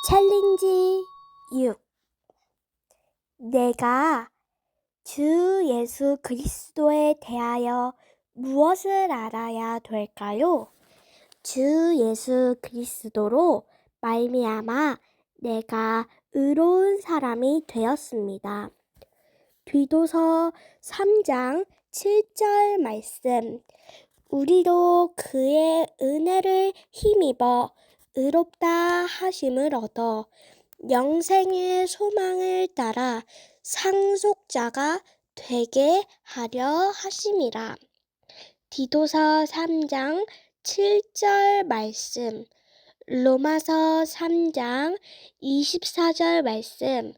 챌린지 6. 내가 주 예수 그리스도에 대하여 무엇을 알아야 될까요? 주 예수 그리스도로 말미암아 내가 의로운 사람이 되었습니다. 디도서 3장 7절 말씀. 우리도 그의 은혜를 힘입어 의롭다 하심을 얻어 영생의 소망을 따라 상속자가 되게 하려 하심이라. 디도서 3장 7절 말씀, 로마서 3장 24절 말씀.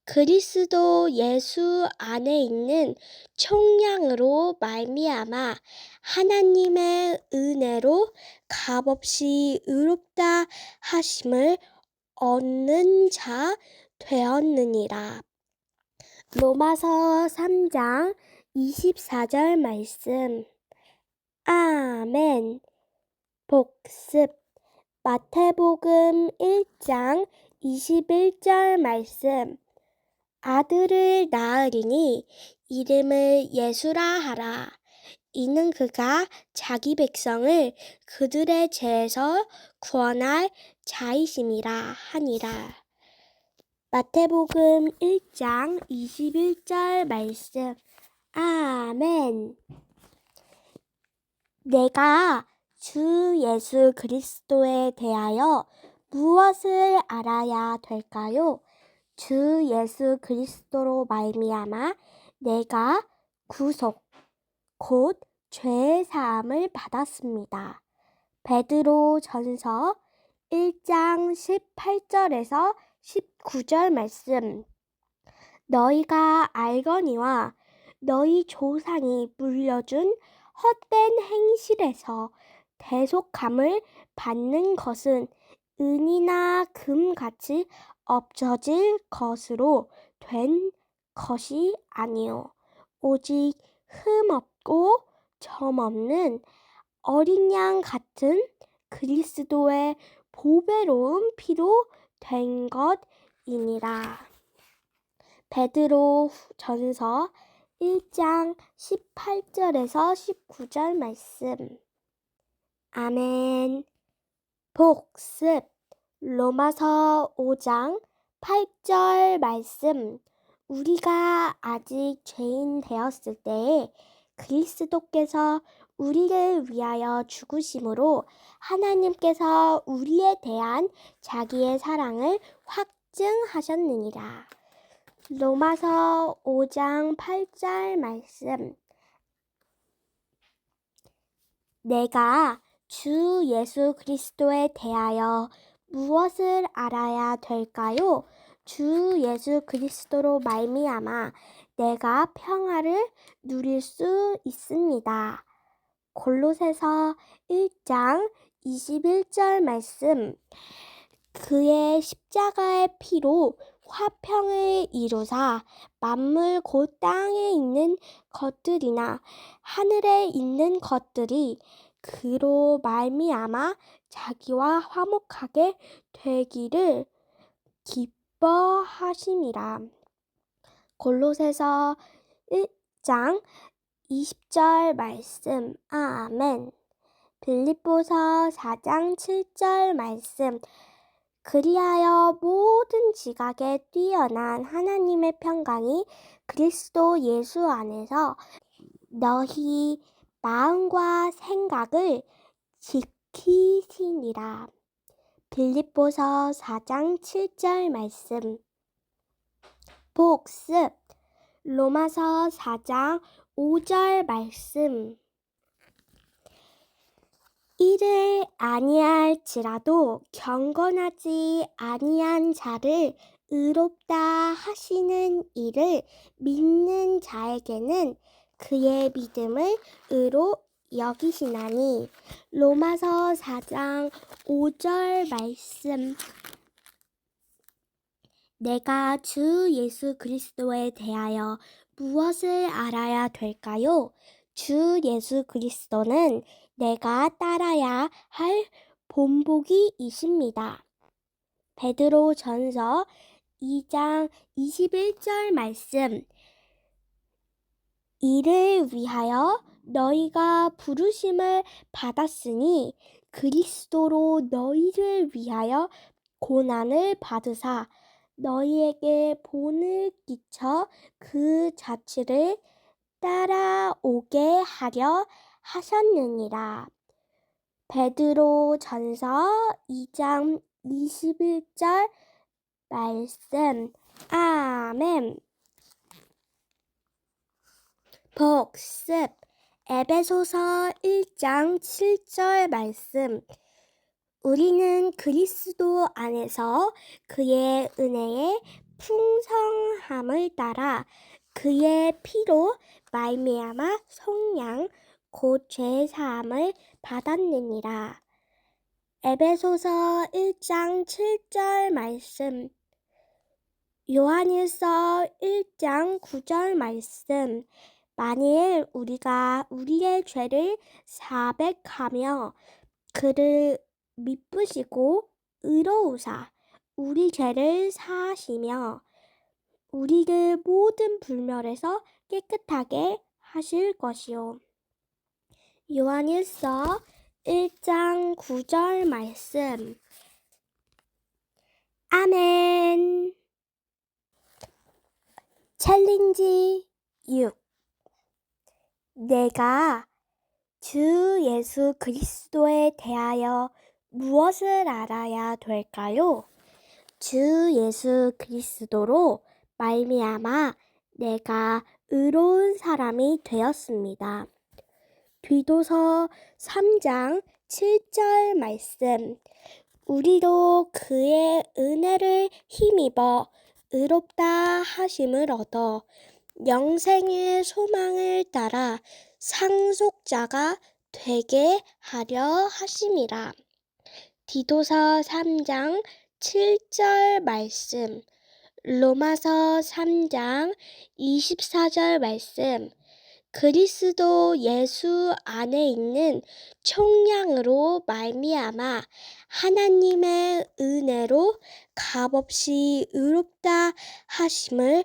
그리스도 예수 안에 있는 총량으로 말미암아 하나님의 은혜로 값없이 의롭다 하심을 얻는 자 되었느니라. 로마서 3장 24절 말씀. 아멘. 복습. 마태복음 1장 21절 말씀. 아들을 낳으리니 이름을 예수라 하라. 이는 그가 자기 백성을 그들의 죄에서 구원할 자이심이라 하니라. 마태복음 1장 21절 말씀. 아멘. 내가 주 예수 그리스도에 대하여 무엇을 알아야 될까요? 주 예수 그리스도로 말미암아 내가 구속, 곧 죄의 사함을 받았습니다. 베드로 전서 1장 18절에서 19절 말씀. 너희가 알거니와 너희 조상이 물려준 헛된 행실에서 대속함을 받는 것은 은이나 금같이 없어질 것으로 된 것이 아니요 오직 흠없고 점없는 어린 양 같은 그리스도의 보배로운 피로 된 것이니라. 베드로 전서 1장 18절에서 19절 말씀. 아멘. 복습. 로마서 5장 8절 말씀. 우리가 아직 죄인 되었을 때에 그리스도께서 우리를 위하여 죽으심으로 하나님께서 우리에 대한 자기의 사랑을 확증하셨느니라. 로마서 5장 8절 말씀. 내가 주 예수 그리스도에 대하여 무엇을 알아야 될까요? 주 예수 그리스도로 말미암아 내가 평화를 누릴 수 있습니다. 골로새서 1장 21절 말씀. 그의 십자가의 피로 화평을 이루사 만물 곧 땅에 있는 것들이나 하늘에 있는 것들이 그로 말미암아 자기와 화목하게 되기를 기뻐하심이라. 골로새서 1장 20절 말씀. 아멘. 빌립보서 4장 7절 말씀. 그리하여 모든 지각에 뛰어난 하나님의 평강이 그리스도 예수 안에서 너희 마음과 생각을 지키시니라. 빌립보서 4장 7절 말씀. 복습. 로마서 4장 5절 말씀. 이를 아니할지라도 경건하지 아니한 자를 의롭다 하시는 이를 믿는 자에게는 그의 믿음을 의로 여기시나니. 로마서 4장 5절 말씀. 내가 주 예수 그리스도에 대하여 무엇을 알아야 될까요? 주 예수 그리스도는 내가 따라야 할 본보기이십니다. 베드로전서 2장 21절 말씀. 이를 위하여 너희가 부르심을 받았으니 그리스도로 너희를 위하여 고난을 받으사 너희에게 본을 끼쳐 그 자취를 따라오게 하려 하셨느니라. 베드로전서 2장 21절 말씀. 아멘. 복습. 에베소서 1장 7절 말씀. 우리는 그리스도 안에서 그의 은혜의 풍성함을 따라 그의 피로 말미암아 속량 곧 죄 사함을 받았느니라. 에베소서 1장 7절 말씀. 요한일서 1장 9절 말씀. 만일 우리가 우리의 죄를 사백하며 그를 미쁘시고 의로우사 우리 죄를 사하시며 우리를 모든 불멸에서 깨끗하게 하실 것이요. 요한일서 1장 9절 말씀. 아멘. 챌린지 6. 내가 주 예수 그리스도에 대하여 무엇을 알아야 될까요? 주 예수 그리스도로 말미암아 내가 의로운 사람이 되었습니다. 디도서 3장 7절 말씀. 우리도 그의 은혜를 힘입어 의롭다 하심을 얻어 영생의 소망을 따라 상속자가 되게 하려 하심이라. 디도서 3장 7절 말씀. 로마서 3장 24절 말씀. 그리스도 예수 안에 있는 총량으로 말미암아 하나님의 은혜로 값없이 의롭다 하심을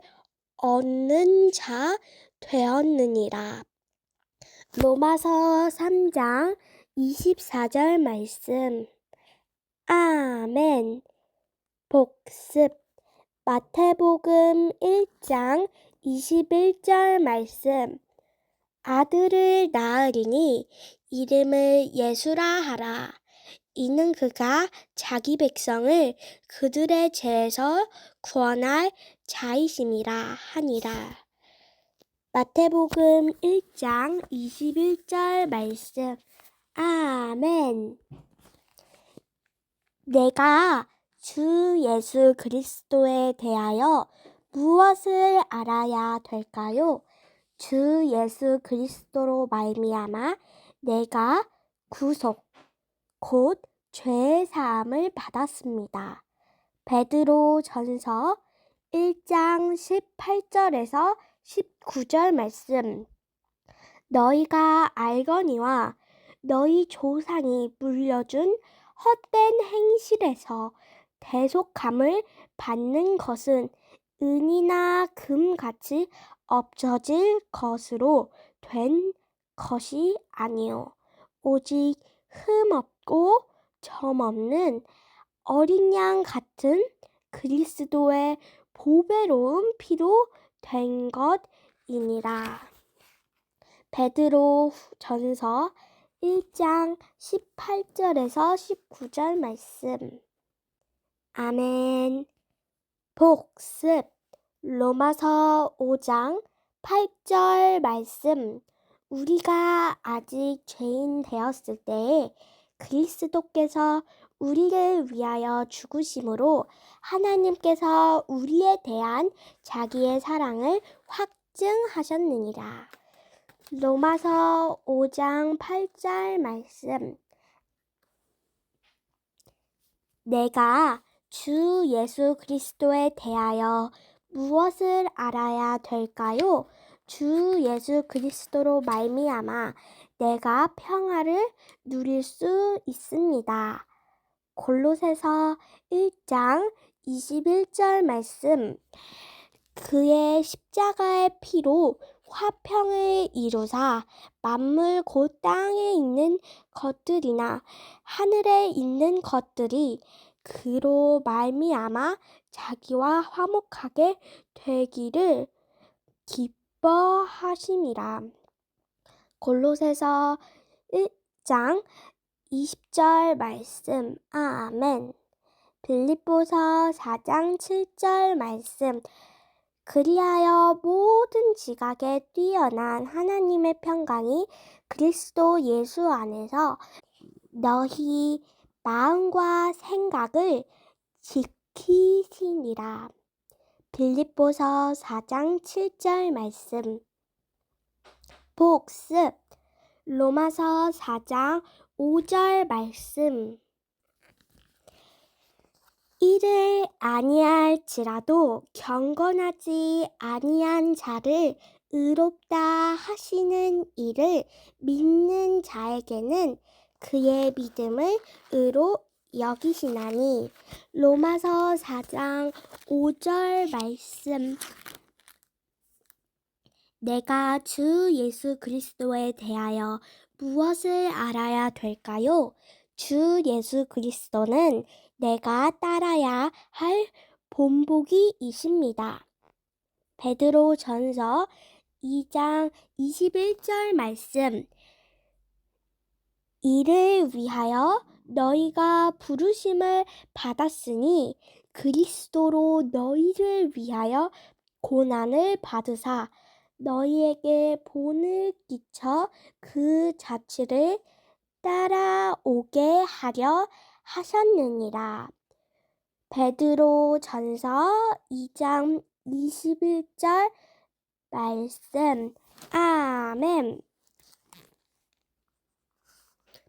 얻는 자 되었느니라. 로마서 3장 24절 말씀. 아멘. 복습. 마태복음 1장 21절 말씀. 아들을 낳으리니 이름을 예수라 하라. 이는 그가 자기 백성을 그들의 죄에서 구원할 자이심이라 하니라. 마태복음 1장 21절 말씀. 아멘. 내가 주 예수 그리스도에 대하여 무엇을 알아야 될까요? 주 예수 그리스도로 말미암아 내가 구속 곧 죄 사함을 받았습니다. 베드로전서 1장 18절에서 19절 말씀. 너희가 알거니와 너희 조상이 물려준 헛된 행실에서 대속함을 받는 것은 은이나 금같이 없어질 것으로 된 것이 아니요 오직 흠없고 점없는 어린 양 같은 그리스도의 보배로운 피로 된 것이니라. 베드로전서 1장 18절에서 19절 말씀. 아멘. 복습. 로마서 5장 8절 말씀. 우리가 아직 죄인 되었을 때에 그리스도께서 우리를 위하여 죽으심으로 하나님께서 우리에 대한 자기의 사랑을 확증하셨느니라. 로마서 5장 8절 말씀. 내가 주 예수 그리스도에 대하여 무엇을 알아야 될까요? 주 예수 그리스도로 말미암아 내가 평화를 누릴 수 있습니다. 골로새서 1장 21절 말씀. 그의 십자가의 피로 화평을 이루사 만물 곧 땅에 있는 것들이나 하늘에 있는 것들이 그로 말미암아 자기와 화목하게 되기를 기뻐하심이라. 골로새서 1장 20절 말씀. 아멘. 빌립보서 4장 7절 말씀. 그리하여 모든 지각에 뛰어난 하나님의 평강이 그리스도 예수 안에서 너희 마음과 생각을 지키시니라. 빌립보서 4장 7절 말씀. 복습. 로마서 4장 5절 말씀. 이를 아니할지라도 경건하지 아니한 자를 의롭다 하시는 이를 믿는 자에게는 그의 믿음을 의로 여기시나니. 로마서 4장 5절 말씀. 내가 주 예수 그리스도에 대하여 무엇을 알아야 될까요? 주 예수 그리스도는 내가 따라야 할 본보기이십니다. 베드로 전서 2장 21절 말씀. 이를 위하여 너희가 부르심을 받았으니 그리스도로 너희를 위하여 고난을 받으사 너희에게 본을 끼쳐 그 자취를 따라오게 하려 하셨느니라. 베드로 전서 2장 21절 말씀. 아멘.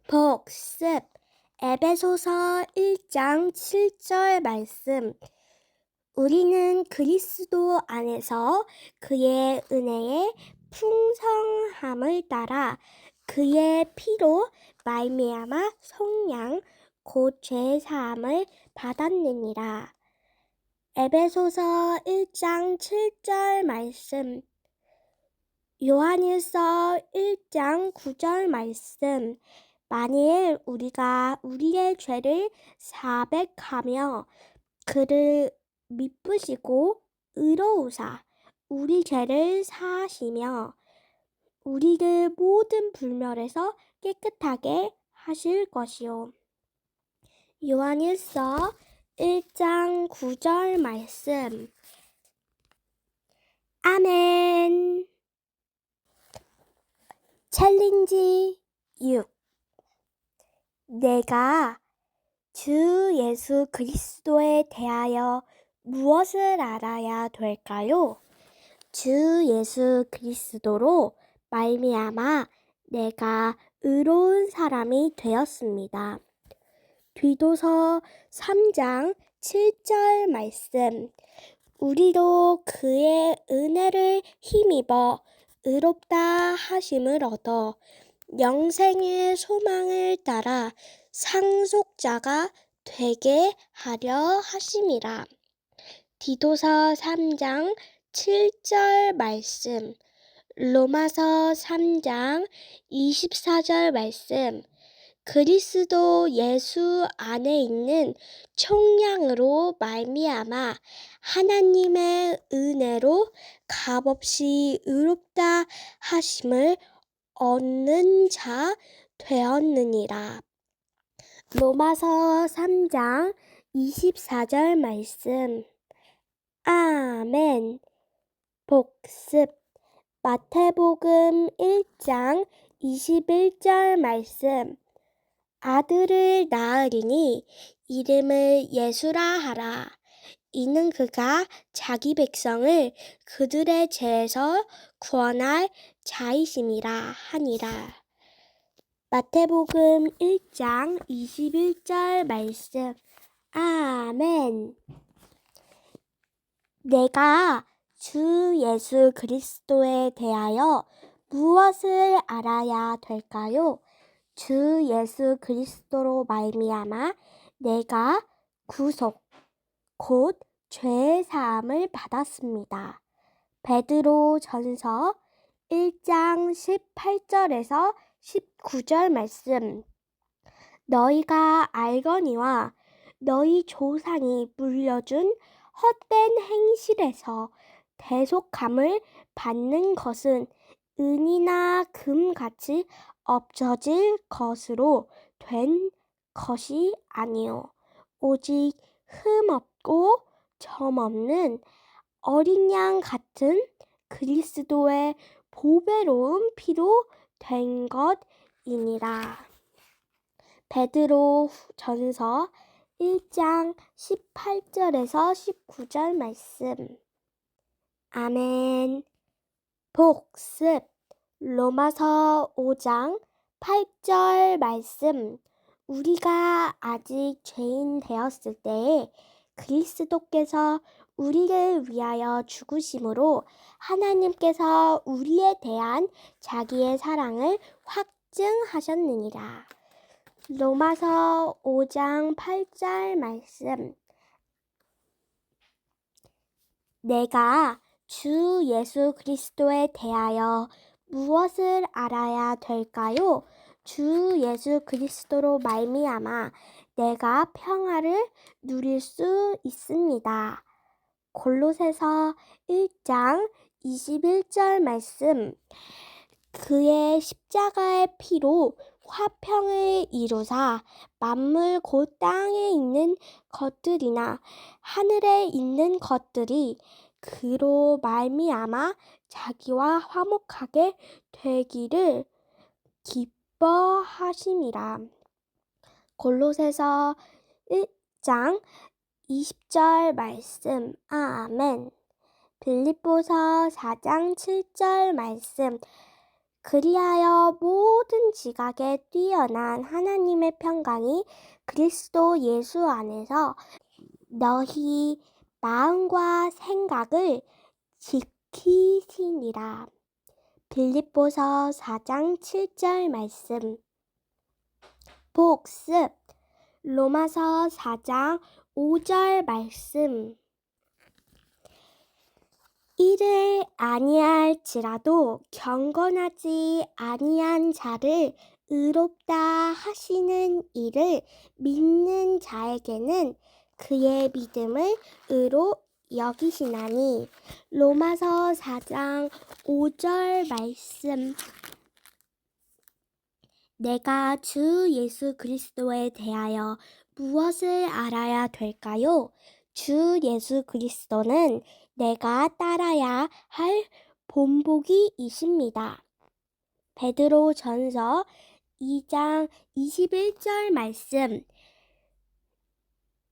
복습. 에베소서 1장 7절 말씀. 우리는 그리스도 안에서 그의 은혜의 풍성함을 따라 그의 피로 말미암아 속량 곧 죄사함을 받았느니라. 에베소서 1장 7절 말씀. 요한일서 1장 9절 말씀. 만일 우리가 우리의 죄를 사백하며 그를 미쁘시고 의로우사 우리 죄를 사하시며 우리를 모든 불멸에서 깨끗하게 하실 것이요. 요한일서 1장 9절 말씀. 아멘. 챌린지 6. 내가 주 예수 그리스도에 대하여 무엇을 알아야 될까요? 주 예수 그리스도로 말미암아 내가 의로운 사람이 되었습니다. 디도서 3장 7절 말씀. 우리도 그의 은혜를 힘입어 의롭다 하심을 얻어 영생의 소망을 따라 상속자가 되게 하려 하심이라. 디도서 3장 7절 말씀. 로마서 3장 24절 말씀. 그리스도 예수 안에 있는 총량으로 말미암아 하나님의 은혜로 값없이 의롭다 하심을 얻는 자 되었느니라. 로마서 3장 24절 말씀. 아멘. 복습. 마태복음 1장 21절 말씀. 아들을 낳으리니 이름을 예수라 하라. 이는 그가 자기 백성을 그들의 죄에서 구원할 자이심이라 하니라. 마태복음 1장 21절 말씀. 아멘. 내가 주 예수 그리스도에 대하여 무엇을 알아야 될까요? 주 예수 그리스도로 말미암아 내가 구속, 곧 죄의 사함을 받았습니다. 베드로 전서 1장 18절에서 19절 말씀. 너희가 알거니와 너희 조상이 물려준 헛된 행실에서 대속함을 받는 것은 은이나 금같이 없어질 것으로 된 것이 아니요 오직 흠없고 점없는 어린 양 같은 그리스도의 보배로운 피로 된 것이니라. 베드로 전서 1장 18절에서 19절 말씀. 아멘. 복습. 로마서 5장 8절 말씀. 우리가 아직 죄인 되었을 때에 그리스도께서 우리를 위하여 죽으심으로 하나님께서 우리에 대한 자기의 사랑을 확증하셨느니라. 로마서 5장 8절 말씀. 내가 주 예수 그리스도에 대하여 무엇을 알아야 될까요? 주 예수 그리스도로 말미암아 내가 평화를 누릴 수 있습니다. 골로새서 1장 21절 말씀. 그의 십자가의 피로 화평을 이루사 만물 곧 땅에 있는 것들이나 하늘에 있는 것들이 그로 말미암아 자기와 화목하게 되기를 기뻐하심이라. 골로새서 1장 20절 말씀. 아멘. 빌립보서 4장 7절 말씀. 그리하여 모든 지각에 뛰어난 하나님의 평강이 그리스도 예수 안에서 너희 마음과 생각을 지키시니라. 빌립보서 4장 7절 말씀. 복습. 로마서 4장 5절 말씀. 이를 아니할지라도 경건하지 아니한 자를 의롭다 하시는 이를 믿는 자에게는 그의 믿음을 의로 여기시나니. 로마서 4장 5절 말씀. 내가 주 예수 그리스도에 대하여 무엇을 알아야 될까요? 주 예수 그리스도는 내가 따라야 할 본보기이십니다. 베드로 전서 2장 21절 말씀.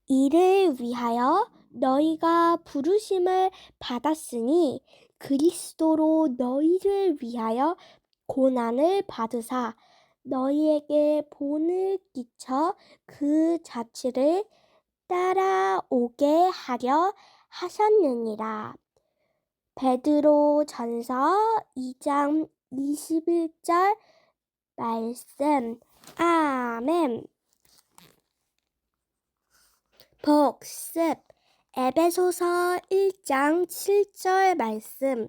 이를 위하여 너희가 부르심을 받았으니 그리스도로 너희를 위하여 고난을 받으사 너희에게 본을 끼쳐 그 자취를 따라오게 하려 하셨느니라. 베드로 전서 2장 21절 말씀. 아멘. 복습. 에베소서 1장 7절 말씀.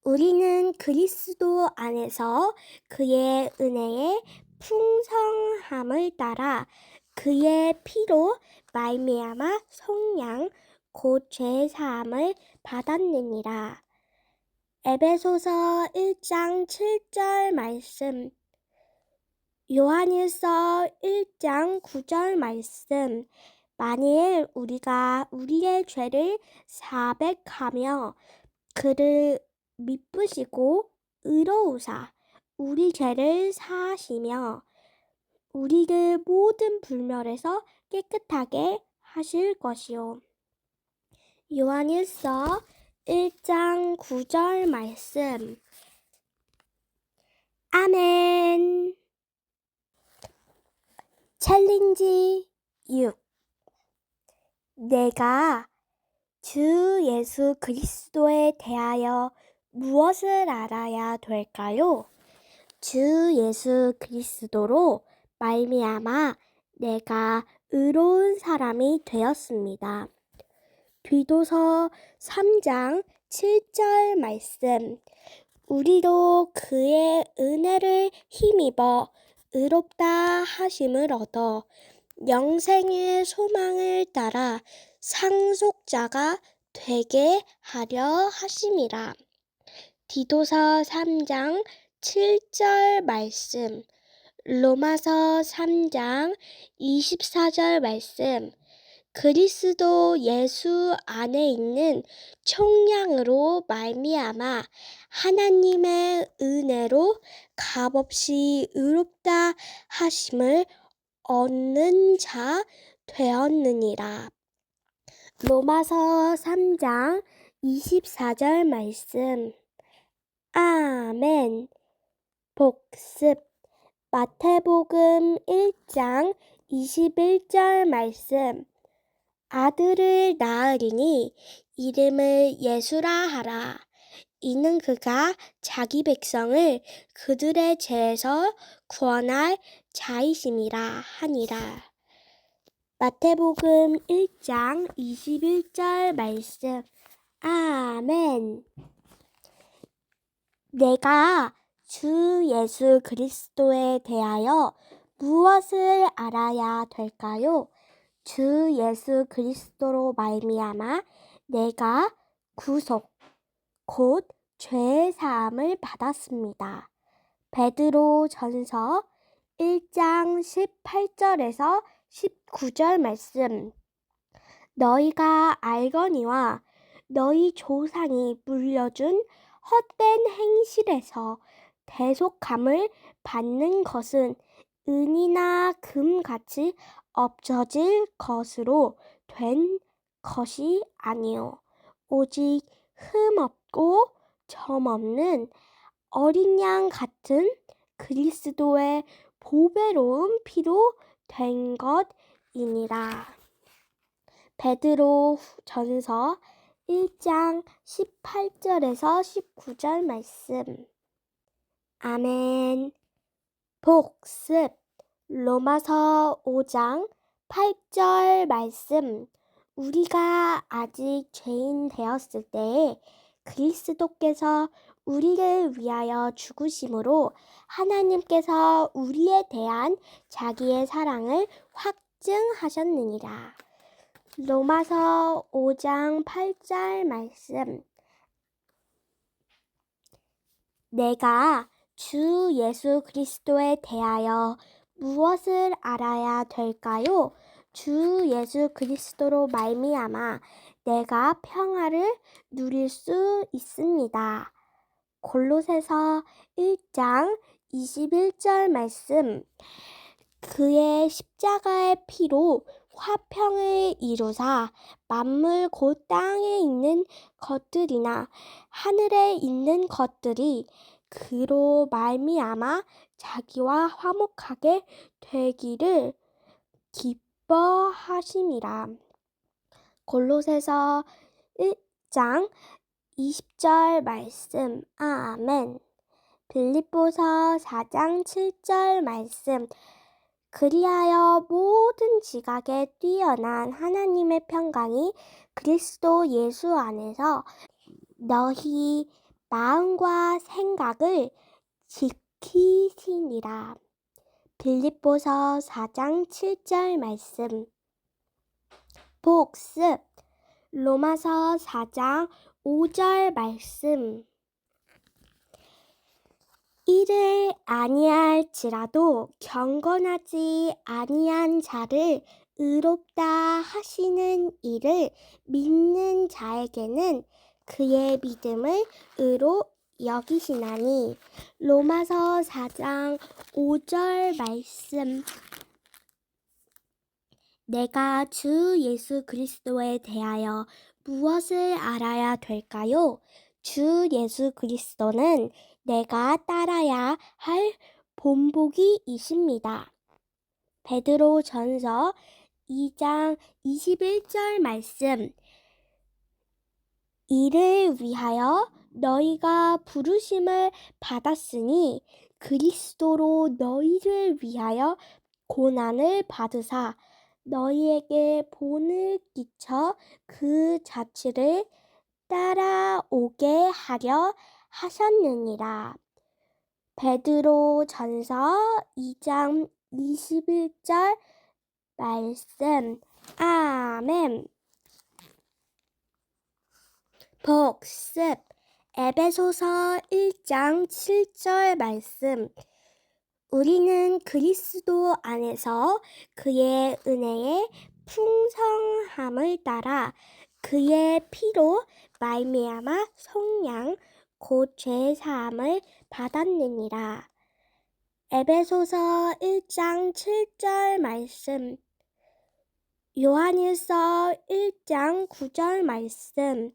우리는 그리스도 안에서 그의 은혜의 풍성함을 따라 그의 피로 말미암아 속량 곧 죄 사함을 받았느니라. 에베소서 1장 7절 말씀. 요한일서 1장 9절 말씀. 만일 우리가 우리의 죄를 사백하며 그를 미쁘시고 의로우사 우리 죄를 사하시며 우리를 모든 불멸에서 깨끗하게 하실 것이요. 요한일서 1장 9절 말씀. 아멘. 챌린지 6. 내가 주 예수 그리스도에 대하여 무엇을 알아야 될까요? 주 예수 그리스도로 말미암아 내가 의로운 사람이 되었습니다. 디도서 3장 7절 말씀. 우리도 그의 은혜를 힘입어 의롭다 하심을 얻어 영생의 소망을 따라 상속자가 되게 하려 하심이라. 디도서 3장 7절 말씀. 로마서 3장 24절 말씀. 그리스도 예수 안에 있는 총량으로 말미암아 하나님의 은혜로 값없이 의롭다 하심을 얻는 자 되었느니라. 로마서 3장 24절 말씀. 아멘. 복습. 마태복음 1장 21절 말씀. 아들을 낳으리니 이름을 예수라 하라. 이는 그가 자기 백성을 그들의 죄에서 구원할 자이심이라 하니라. 마태복음 1장 21절 말씀. 아멘. 내가 주 예수 그리스도에 대하여 무엇을 알아야 될까요? 주 예수 그리스도로 말미암아 내가 구속, 곧 죄의 사함을 받았습니다. 베드로 전서 1장 18절에서 19절 말씀. 너희가 알거니와 너희 조상이 물려준 헛된 행실에서 대속함을 받는 것은 은이나 금같이 없어질 것으로 된 것이 아니요 오직 흠없고 점없는 어린 양 같은 그리스도의 보배로운 피로 된 것이니라. 베드로 전서 1장 18절에서 19절 말씀. 아멘. 복습. 로마서 5장 8절 말씀. 우리가 아직 죄인 되었을 때에 그리스도께서 우리를 위하여 죽으심으로 하나님께서 우리에 대한 자기의 사랑을 확증하셨느니라. 로마서 5장 8절 말씀. 내가 주 예수 그리스도에 대하여 무엇을 알아야 될까요? 주 예수 그리스도로 말미암아 내가 평화를 누릴 수 있습니다. 골로새서 1장 21절 말씀. 그의 십자가의 피로 화평을 이루사 만물 곧 땅에 있는 것들이나 하늘에 있는 것들이 그로 말미암아 자기와 화목하게 되기를 기뻐하심이라. 골로새서 1장 20절 말씀. 아멘. 빌립보서 4장 7절 말씀. 그리하여 모든 지각에 뛰어난 하나님의 평강이 그리스도 예수 안에서 너희 마음과 생각을 지키시니라. 빌립보서 4장 7절 말씀. 복습. 로마서 4장 5절 말씀. 이를 아니할지라도 경건하지 아니한 자를 의롭다 하시는 이를 믿는 자에게는 그의 믿음을 의로 여기시나니. 로마서 4장 5절 말씀. 내가 주 예수 그리스도에 대하여 무엇을 알아야 될까요? 주 예수 그리스도는 내가 따라야 할 본보기이십니다. 베드로 전서 2장 21절 말씀. 이를 위하여 너희가 부르심을 받았으니 그리스도로 너희를 위하여 고난을 받으사 너희에게 본을 끼쳐 그 자취를 따라오게 하려 하셨느니라. 베드로 전서 2장 21절 말씀. 아멘. 복습. 에베소서 1장 7절 말씀. 우리는 그리스도 안에서 그의 은혜의 풍성함을 따라 그의 피로 말미암아 속량 곧 죄 사함을 받았느니라. 에베소서 1장 7절 말씀. 요한일서 1장 9절 말씀.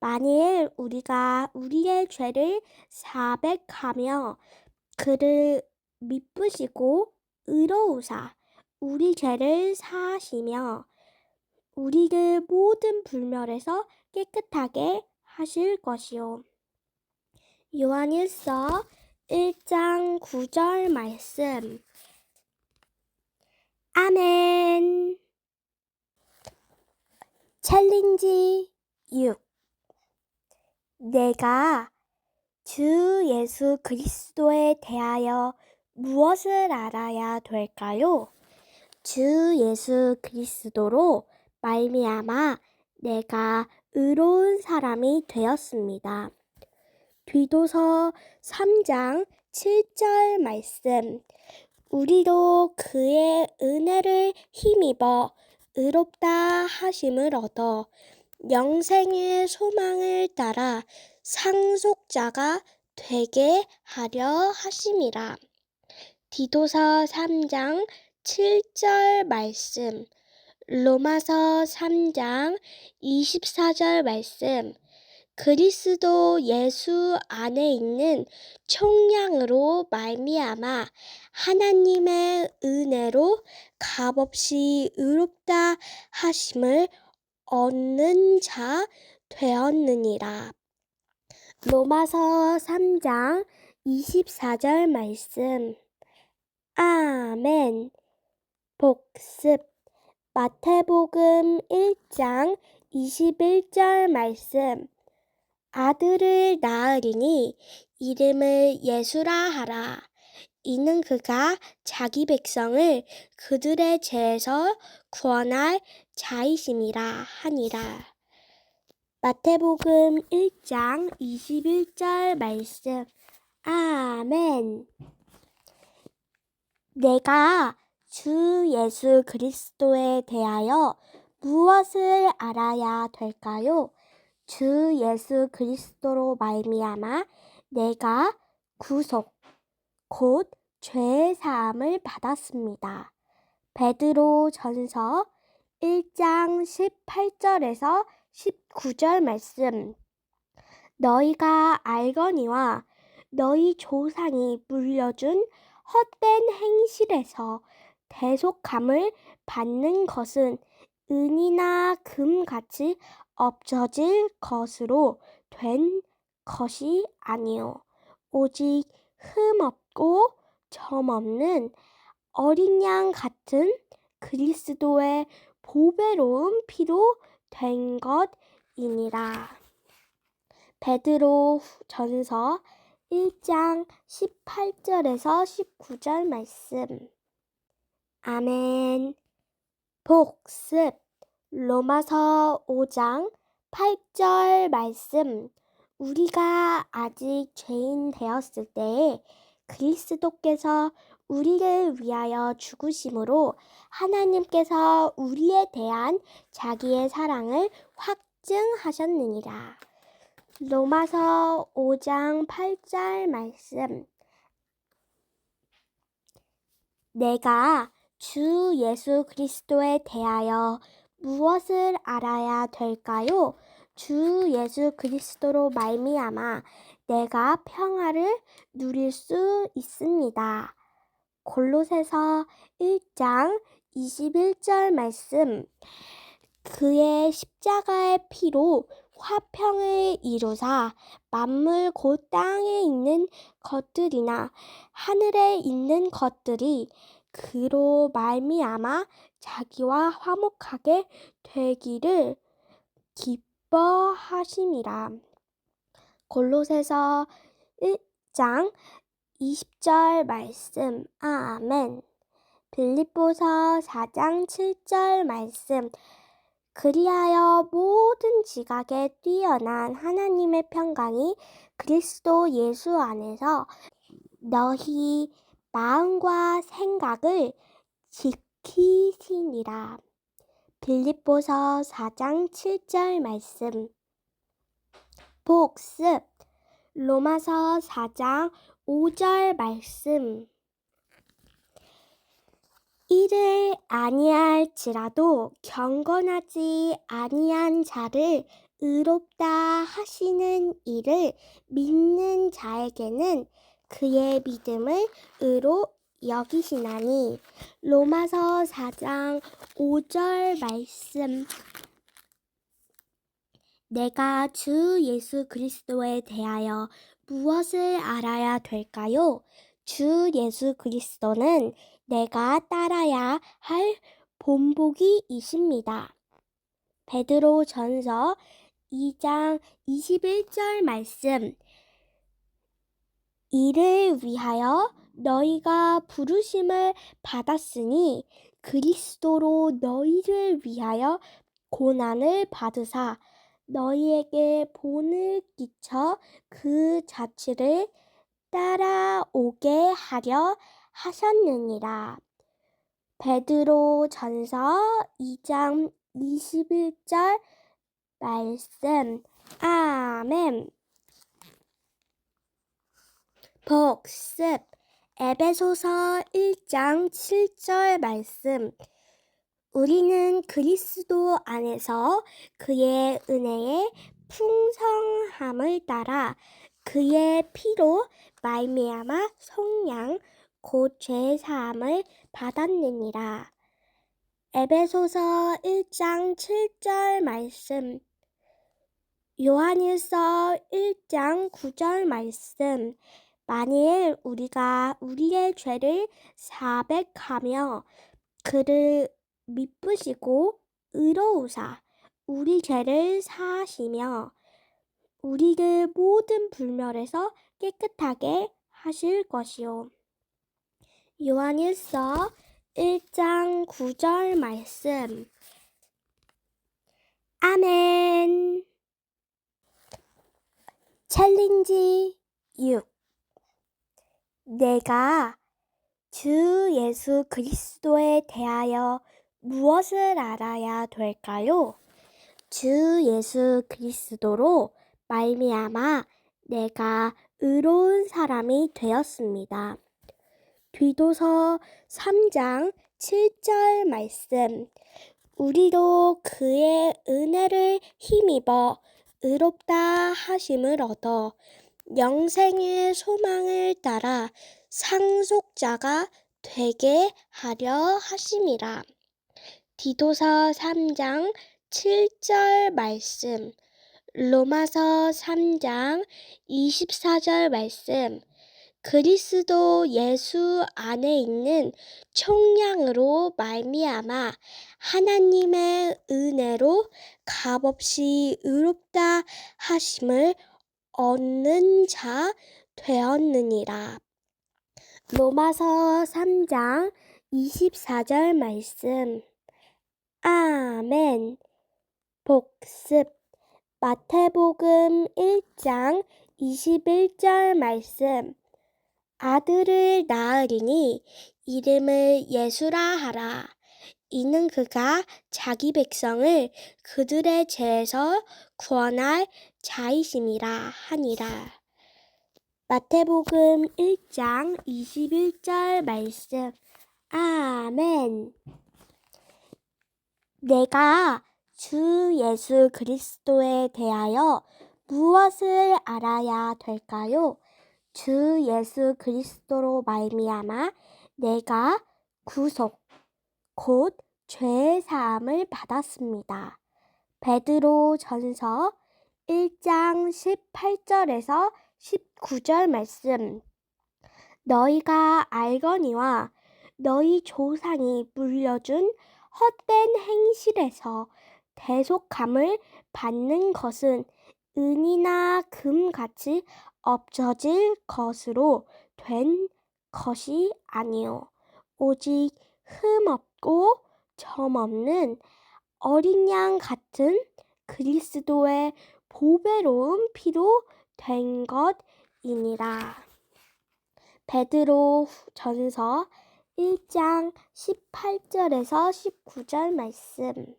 만일 우리가 우리의 죄를 사백하며 그를 미쁘시고 의로우사 우리 죄를 사하시며 우리를 모든 불멸에서 깨끗하게 하실 것이요. 요한일서 1장 9절 말씀. 아멘. 챌린지 6. 내가 주 예수 그리스도에 대하여 무엇을 알아야 될까요? 주 예수 그리스도로 말미암아 내가 의로운 사람이 되었습니다. 디도서 3장 7절 말씀. 우리도 그의 은혜를 힘입어 의롭다 하심을 얻어 영생의 소망을 따라 상속자가 되게 하려 하심이라. 디도서 3장 7절 말씀. 로마서 3장 24절 말씀. 그리스도 예수 안에 있는 총량으로 말미암아 하나님의 은혜로 값없이 의롭다 하심을 얻는 자 되었느니라. 로마서 3장 24절 말씀. 아멘. 복습. 마태복음 1장 21절 말씀. 아들을 낳으리니 이름을 예수라 하라. 이는 그가 자기 백성을 그들의 죄에서 구원할 자이심이라 하니라. 마태복음 1장 21절 말씀. 아멘. 내가 주 예수 그리스도에 대하여 무엇을 알아야 될까요? 주 예수 그리스도로 말미암아 내가 구속, 곧 죄 사함을 받았습니다. 베드로 전서 1장 18절에서 19절 말씀. 너희가 알거니와 너희 조상이 물려준 헛된 행실에서 대속함을 받는 것은 은이나 금같이 없어질 것으로 된 것이 아니요 오직 흠없고 점없는 어린 양 같은 그리스도의 보배로운 피로 된 것이니라. 베드로 전서 1장 18절에서 19절 말씀. 아멘. 복습. 로마서 5장 8절 말씀. 우리가 아직 죄인 되었을 때에 그리스도께서 우리를 위하여 죽으심으로 하나님께서 우리에 대한 자기의 사랑을 확증하셨느니라. 로마서 5장 8절 말씀. 내가 주 예수 그리스도에 대하여 무엇을 알아야 될까요? 주 예수 그리스도로 말미암아 내가 평화를 누릴 수 있습니다. 골로새서 1장 21절 말씀. 그의 십자가의 피로 화평을 이루사 만물 곧 땅에 있는 것들이나 하늘에 있는 것들이 그로 말미암아 자기와 화목하게 되기를 기뻐하심이라. 골로새서 1장 20절 말씀. 아멘. 빌립보서 4장 7절 말씀. 그리하여 모든 지각에 뛰어난 하나님의 평강이 그리스도 예수 안에서 너희 마음과 생각을 지키시니라. 빌립보서 4장 7절 말씀. 복습. 로마서 4장 5절 말씀. 이를 아니할지라도 경건하지 아니한 자를 의롭다 하시는 이를 믿는 자에게는 그의 믿음을 의로 여기시나니. 로마서 4장 5절 말씀. 내가 주 예수 그리스도에 대하여 무엇을 알아야 될까요? 주 예수 그리스도는 내가 따라야 할 본보기이십니다. 베드로 전서 2장 21절 말씀. 이를 위하여 너희가 부르심을 받았으니 그리스도로 너희를 위하여 고난을 받으사 너희에게 본을 끼쳐 그 자취를 따라오게 하려 하셨느니라. 베드로 전서 2장 21절 말씀. 아멘. 복습. 에베소서 1장 7절 말씀. 우리는 그리스도 안에서 그의 은혜의 풍성함을 따라 그의 피로 말미암아 속량 곧 죄사함을 받았느니라. 에베소서 1장 7절 말씀. 요한일서 1장 9절 말씀. 만일 우리가 우리의 죄를 사백하며 그를 미쁘시고 의로우사 우리 죄를 사하시며 우리를 모든 불멸에서 깨끗하게 하실 것이요. 요한일서 1장 9절 말씀. 아멘. 챌린지 6. 내가 주 예수 그리스도에 대하여 무엇을 알아야 될까요? 주 예수 그리스도로 말미암아 내가 의로운 사람이 되었습니다. 디도서 3장 7절 말씀. 우리도 그의 은혜를 힘입어 의롭다 하심을 얻어 영생의 소망을 따라 상속자가 되게 하려 하심이라. 디도서 3장 7절 말씀. 로마서 3장 24절 말씀. 그리스도 예수 안에 있는 총량으로 말미암아 하나님의 은혜로 값없이 의롭다 하심을 얻는 자 되었느니라. 로마서 3장 24절 말씀. 아멘. 복습. 마태복음 1장 21절 말씀. 아들을 낳으리니 이름을 예수라 하라. 이는 그가 자기 백성을 그들의 죄에서 구원할 자이심이라 하니라. 마태복음 1장 21절 말씀. 아멘. 내가 주 예수 그리스도에 대하여 무엇을 알아야 될까요? 주 예수 그리스도로 말미암아 내가 구속 곧 죄 사함을 받았습니다. 베드로 전서 1장 18절에서 19절 말씀. 너희가 알거니와 너희 조상이 물려준 헛된 행실에서 대속함을 받는 것은 은이나 금같이 없어질 것으로 된 것이 아니요 오직 흠없고 점없는 어린 양 같은 그리스도의 보배로운 피로 된 것이니라. 베드로 전서 1장 18절에서 19절 말씀.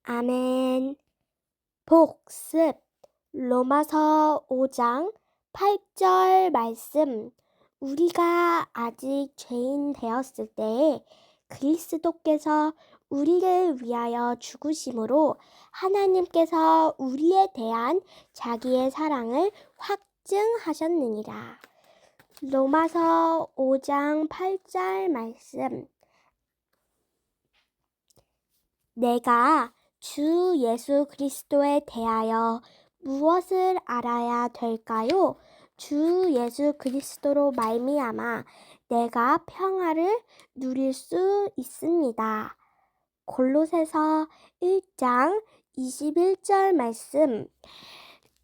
아멘. 복습. 로마서 5장 8절 말씀. 우리가 아직 죄인 되었을 때에 그리스도께서 우리를 위하여 죽으심으로 하나님께서 우리에 대한 자기의 사랑을 확증하셨느니라. 로마서 5장 8절 말씀. 내가 주 예수 그리스도에 대하여 무엇을 알아야 될까요? 주 예수 그리스도로 말미암아 내가 평화를 누릴 수 있습니다. 골로새서 1장 21절 말씀.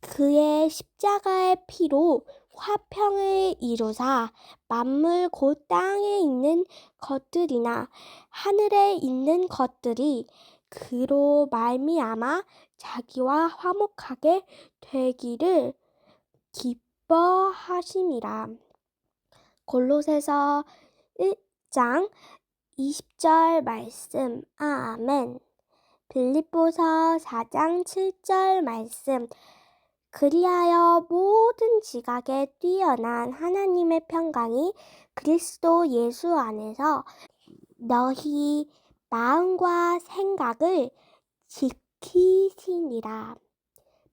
그의 십자가의 피로 화평을 이루사 만물 곧 땅에 있는 것들이나 하늘에 있는 것들이 그로 말미암아 자기와 화목하게 되기를 기뻐하심이라. 골로새서 1장 20절 말씀. 아멘. 빌립보서 4장 7절 말씀. 그리하여 모든 지각에 뛰어난 하나님의 평강이 그리스도 예수 안에서 너희 마음과 생각을 지키시니라.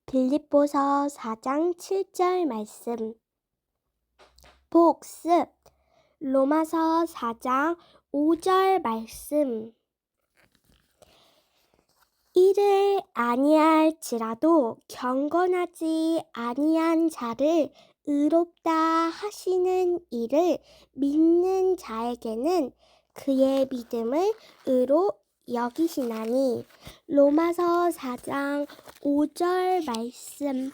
빌립보서 4장 7절 말씀. 복습. 로마서 4장 5절 말씀. 이를 아니할지라도 경건하지 아니한 자를 의롭다 하시는 이를 믿는 자에게는 그의 믿음을 의로 여기시나니. 로마서 4장 5절 말씀.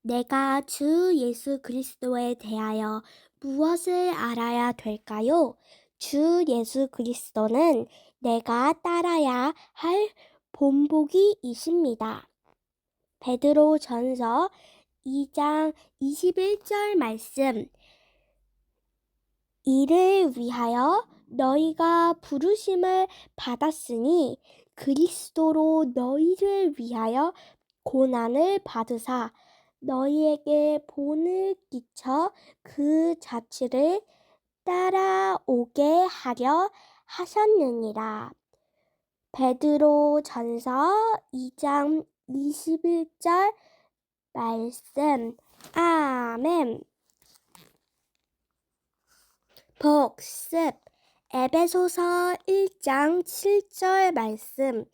내가 주 예수 그리스도에 대하여 무엇을 알아야 될까요? 주 예수 그리스도는 내가 따라야 할 본보기이십니다. 베드로 전서 2장 21절 말씀. 이를 위하여 너희가 부르심을 받았으니 그리스도로 너희를 위하여 고난을 받으사 너희에게 본을 끼쳐 그 자취를 따라오게 하려 하셨느니라. 베드로 전서 2장 21절 말씀. 아멘. 복습. 에베소서 1장 7절 말씀.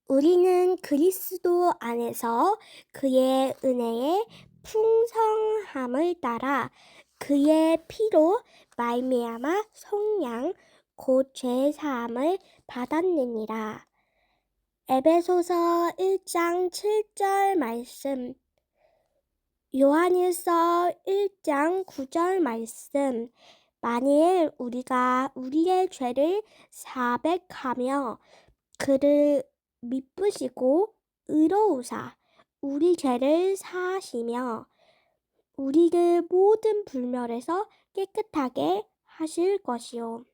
우리는 그리스도 안에서 그의 은혜의 풍성함을 따라 그의 피로 말미암아 속량 곧 죄 사함을 받았느니라. 에베소서 1장 7절 말씀. 요한일서 1장 9절 말씀. 만일 우리가 우리의 죄를 사백하며 그를 미쁘시고 의로우사 우리 죄를 사하시며 우리를 모든 불멸에서 깨끗하게 하실 것이요.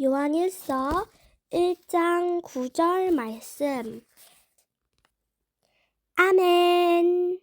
요한일서 1장 9절 말씀. 아멘.